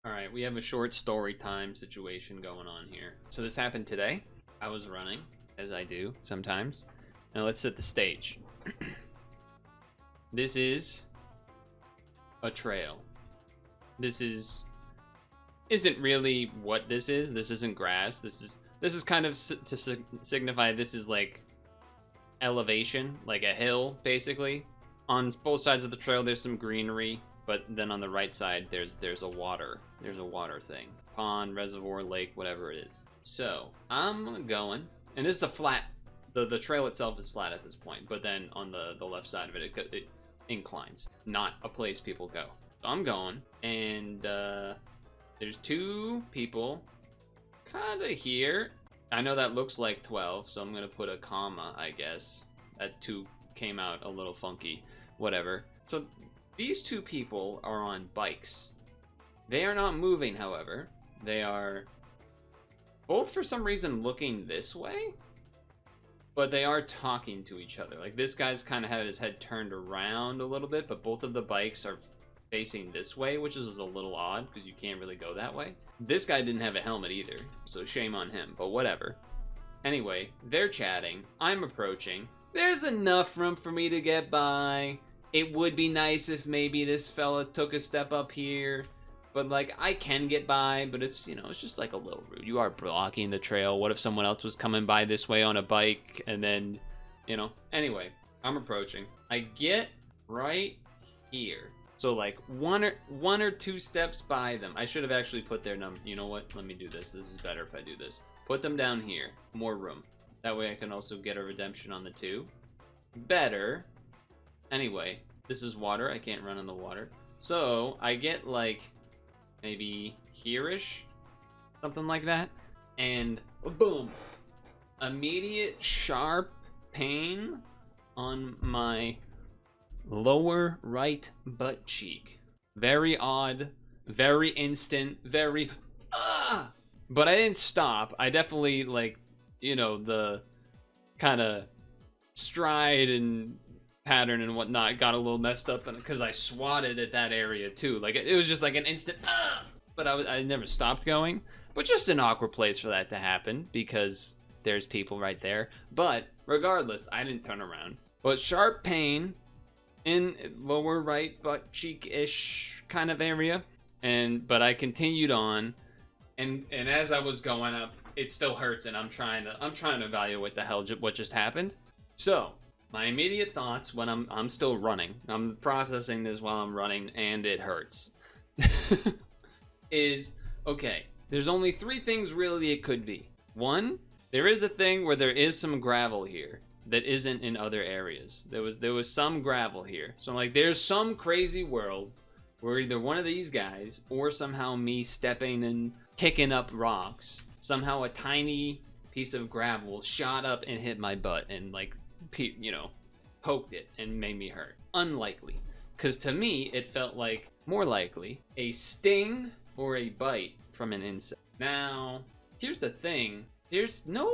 All right, we have a short story time situation going on here. So this happened today. I was running, as I do sometimes. Now let's set the stage. This is a trail. This isn't really what this is. This isn't grass. This is kind of to signify this is like elevation, like a hill, basically. On both sides of the trail, there's some greenery. But then on the right side, there's a water thing. Pond, reservoir, lake, whatever it is. So I'm going, and this is a flat, the trail itself is flat at this point, but then on the left side of it, it inclines. Not a place people go. So I'm going, and there's two people kind of here. I know that looks like 12, so I'm going to put a comma, I guess. That 2 came out a little funky. Whatever. So these two people are on bikes. They are not moving, however. They are both, for some reason, looking this way, but they are talking to each other. Like, this guy's kind of had his head turned around a little bit, but both of the bikes are facing this way, which is a little odd because you can't really go that way. This guy didn't have a helmet either, so shame on him, but whatever. Anyway, they're chatting. I'm approaching. There's enough room for me to get by. It would be nice if maybe this fella took a step up here, but like I can get by, but it's, you know, it's just like a little rude. You are blocking the trail. What if someone else was coming by this way on a bike and then, you know, anyway, I'm approaching. I get right here. So like one or two steps by them. I should have actually put their number. You know what? Let me do this. This is better if I do this. Put them down here. More room. That way I can also get a redemption on the 2. Better. Anyway, this is water. I can't run in the water. So I get like maybe here-ish, something like that. And boom, immediate sharp pain on my lower right butt cheek. Very odd, very instant, very but I didn't stop. I definitely, like, you know, the kind of stride and pattern and whatnot got a little messed up because I swatted at that area too. Like, it was just like an instant but I never stopped going. But just an awkward place for that to happen because there's people right there. But regardless, I didn't turn around. But sharp pain in lower right butt cheek-ish kind of area, but I continued on, and as I was going up, it still hurts, and I'm trying to evaluate the hell what just happened. So my immediate thoughts when I'm still running, I'm processing this while I'm running, and it hurts, is, okay, there's only 3 things really it could be. 1, there is a thing where there is some gravel here that isn't in other areas. There was some gravel here. So I'm like, there's some crazy world where either one of these guys or somehow me stepping and kicking up rocks, somehow a tiny piece of gravel shot up and hit my butt and, like, you know, poked it and made me hurt. Unlikely. Because to me, it felt like more likely a sting or a bite from an insect. Now, here's the thing. There's not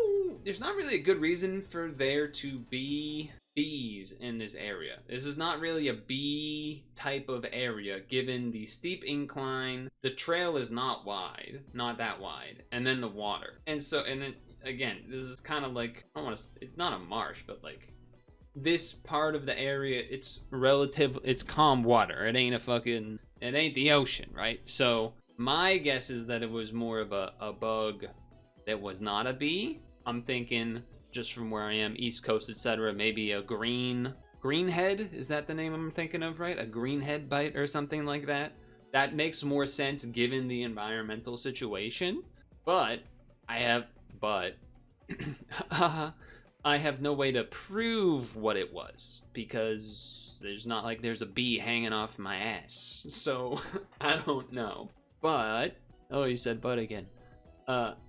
really a good reason for there to be bees in this area. This is not really a bee type of area given the steep incline. The trail is not that wide, and then the water. And then again, this is kind of like, it's not a marsh, but like this part of the area, it's calm water. It ain't the ocean, right? So my guess is that it was more of a bug that was not a bee. I'm thinking, just from where I am, East Coast, etc., maybe a greenhead. Is that the name I'm thinking of, right? A greenhead bite or something like that. That makes more sense given the environmental situation. But I have no way to prove what it was, because there's not like there's a bee hanging off my ass. So I don't know. But, oh, you said but again.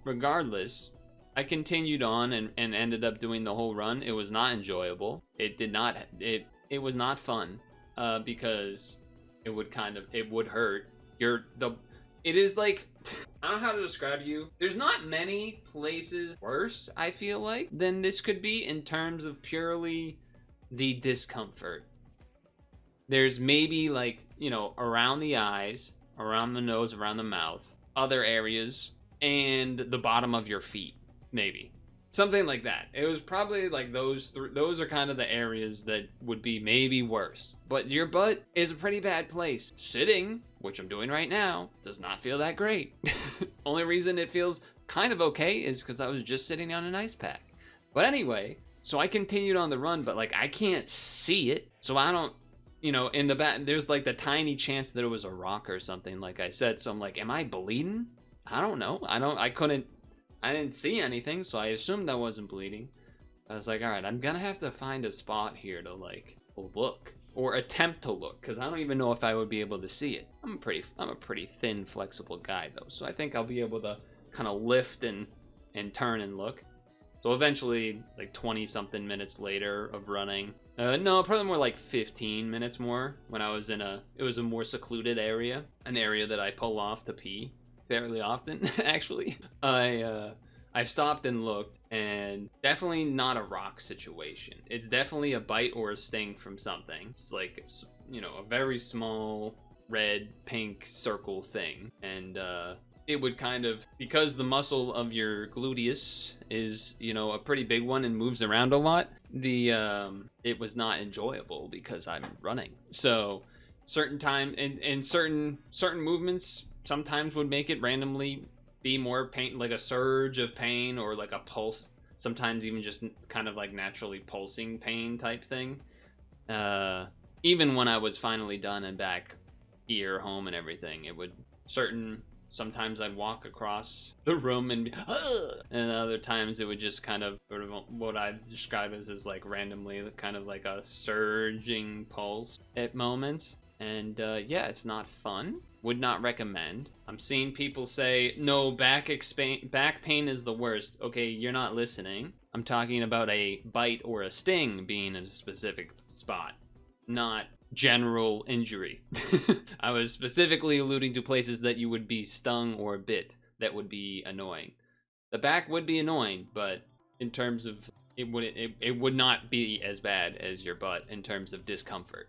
Regardless, I continued on and ended up doing the whole run. It was not enjoyable. It was not fun, because it would hurt. It is like, I don't know how to describe you. There's not many places worse, I feel like, than this could be in terms of purely the discomfort. There's maybe, like, you know, around the eyes, around the nose, around the mouth, other areas, and the bottom of your feet, maybe. Something like that. It was probably like those are kind of the areas that would be maybe worse. But your butt is a pretty bad place. Sitting, which I'm doing right now, does not feel that great. Only reason it feels kind of okay is because I was just sitting on an ice pack. But anyway, so I continued on the run, but like I can't see it. So I don't, you know, in the back, there's like the tiny chance that it was a rock or something, like I said. So I'm like, am I bleeding? I don't know. I didn't see anything, so I assumed I wasn't bleeding. I was like, all right, I'm gonna have to find a spot here to like look or attempt to look, because I don't even know if I would be able to see it. I'm a pretty thin, flexible guy though, so I think I'll be able to kind of lift and turn and look. So eventually, like 20 something minutes later of running, no, probably more like 15 minutes more, when I was it was a more secluded area, an area that I pull off to pee fairly often, actually. I stopped and looked, and definitely not a rock situation. It's definitely a bite or a sting from something. It's like, you know, a very small red, pink circle thing. And it would kind of, because the muscle of your gluteus is, you know, a pretty big one and moves around a lot, it was not enjoyable because I'm running. So certain time and certain movements sometimes would make it randomly be more pain, like a surge of pain or like a pulse, sometimes even just kind of like naturally pulsing pain type thing. Even when I was finally done and back here, home and everything, it would sometimes I'd walk across the room and and other times it would just kind of sort of what I describe as like randomly kind of like a surging pulse at moments. And yeah, it's not fun. Would not recommend. I'm seeing people say, no, back pain is the worst. Okay, you're not listening. I'm talking about a bite or a sting being in a specific spot, not general injury. I was specifically alluding to places that you would be stung or bit that would be annoying. The back would be annoying, but in terms of, it would not be as bad as your butt in terms of discomfort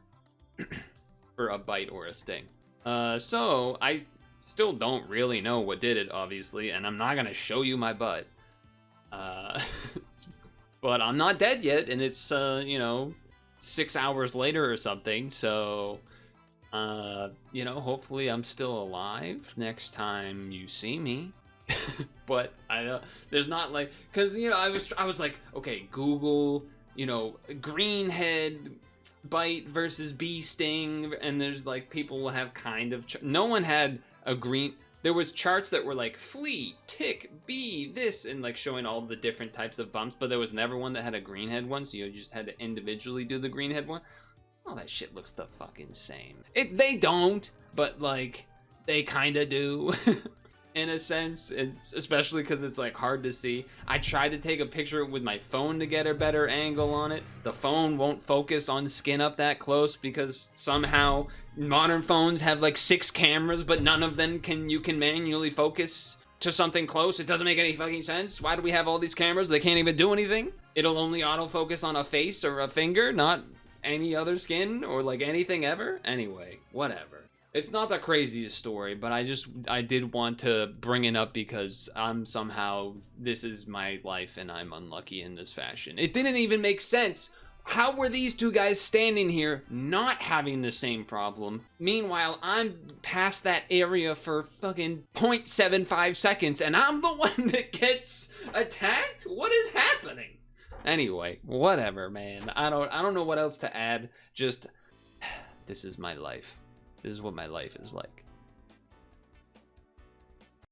for a bite or a sting. So I still don't really know what did it, obviously, and I'm not gonna show you my butt. But I'm not dead yet, and it's, you know, 6 hours later or something, so, you know, hopefully I'm still alive next time you see me. But there's not like, cause, you know, I was like, okay, Google, you know, green head bite versus bee sting, and there's like people will have kind of no one had a green, there was charts that were like flea, tick, bee, this, and like showing all the different types of bumps, but there was never one that had a green head one, so you just had to individually do the green head one. Oh, that shit looks the fucking same. They don't, but like they kind of do. In a sense, it's especially because it's like hard to see. I tried to take a picture with my phone to get a better angle on it. The phone won't focus on skin up that close because somehow modern phones have like 6 cameras, but none of them you can manually focus to something close. It doesn't make any fucking sense. Why do we have all these cameras? They can't even do anything. It'll only autofocus on a face or a finger, not any other skin or like anything ever. Anyway, whatever. It's not the craziest story, but I did want to bring it up because this is my life and I'm unlucky in this fashion. It didn't even make sense. How were these two guys standing here not having the same problem? Meanwhile, I'm past that area for fucking 0.75 seconds and I'm the one that gets attacked? What is happening? Anyway, whatever, man. I don't know what else to add. Just, this is my life. This is what my life is like.